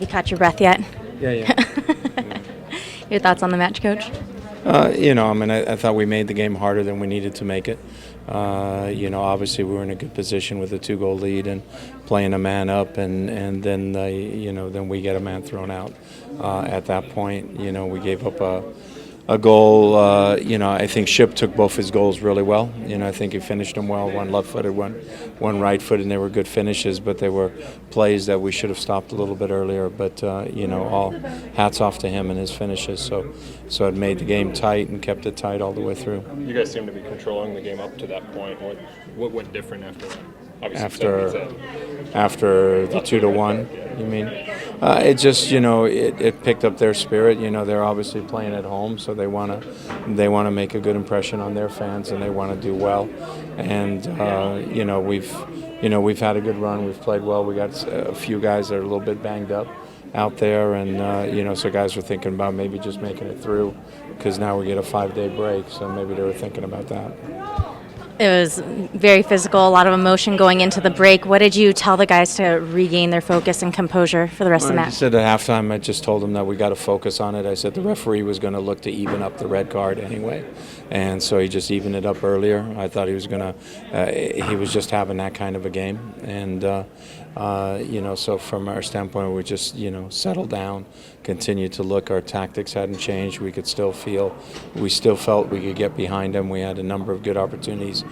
You caught your breath yet? Yeah. Your thoughts on the match, Coach? I thought we made the game harder than we needed to make it. Obviously we were in a good position with a 2-goal lead and playing a man up, and then then we get a man thrown out. At that point, we gave up a goal. I think Ship took both his goals really well. I think he finished them well. One left-footed, one right-footed, and they were good finishes. But they were plays that we should have stopped a little bit earlier. But all hats off to him and his finishes. So it made the game tight and kept it tight all the way through. You guys seem to be controlling the game up to that point. What went different after that? After the 2-1, you mean? It just it picked up their spirit. They're obviously playing at home, so they want to make a good impression on their fans, and they want to do well. And we've had a good run. We've played well. We got a few guys that are a little bit banged up out there, and so guys were thinking about maybe just making it through, because now we get a 5-day break. So maybe they were thinking about that. It was very physical, a lot of emotion going into the break. What did you tell the guys to regain their focus and composure for the rest of the match? I said at halftime, I just told them that we got to focus on it. I said the referee was going to look to even up the red card anyway, and so he just evened it up earlier. I thought he was going to, he was just having that kind of a game, and so from our standpoint, we just settled down, continued to look. Our tactics hadn't changed. We still felt we could get behind them. We had a number of good opportunities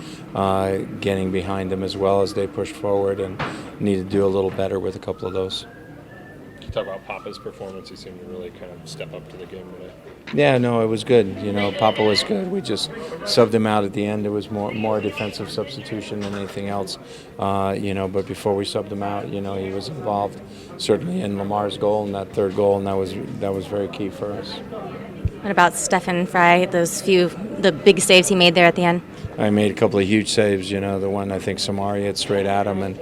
getting behind them as well as they pushed forward, and needed to do a little better with a couple of those. Can you talk about Papa's performance? He seemed to really kind of step up to the game today. Yeah, no, it was good. Papa was good. We just subbed him out at the end. It was more defensive substitution than anything else. But before we subbed him out, he was involved certainly in Lamar's goal and that third goal, and that was very key for us. What about Stefan Fry, the big saves he made there at the end? I made a couple of huge saves. The one I think Samari hit straight at him, and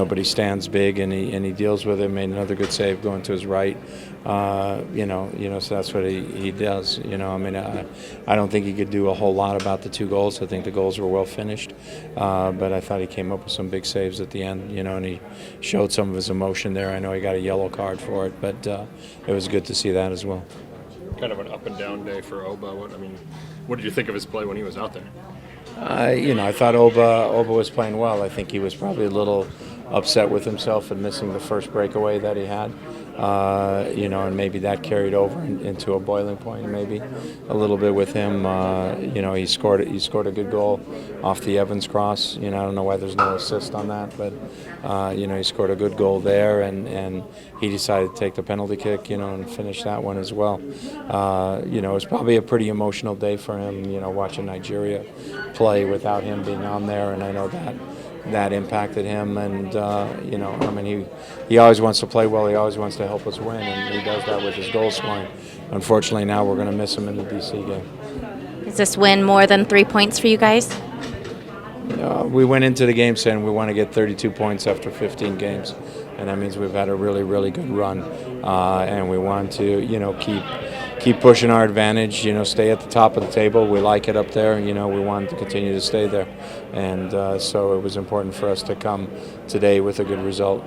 but he stands big and he deals with it. Made another good save going to his right. So that's what he does. I don't think he could do a whole lot about the 2 goals. I think the goals were well finished, but I thought he came up with some big saves at the end. And he showed some of his emotion there. I know he got a yellow card for it, but it was good to see that as well. Kind of an up and down day for Oba. What did you think of his play when he was out there? I thought Oba was playing well. I think he was probably a little upset with himself and missing the first breakaway that he had. And maybe that carried over into a boiling point, maybe a little bit with him. He scored a good goal off the Evans cross. I don't know why there's no assist on that, but he scored a good goal there, and he decided to take the penalty kick, and finish that one as well. It was probably a pretty emotional day for him, watching Nigeria play without him being on there, and I know that impacted him, and he always wants to play well. He always wants to help us win, and he does that with his goal scoring. Unfortunately, now we're going to miss him in the DC game. Is this win more than 3 points for you guys? We went into the game saying we want to get 32 points after 15 games, and that means we've had a really, really good run, and we want to, keep pushing our advantage, stay at the top of the table. We like it up there, we want to continue to stay there. And so it was important for us to come today with a good result.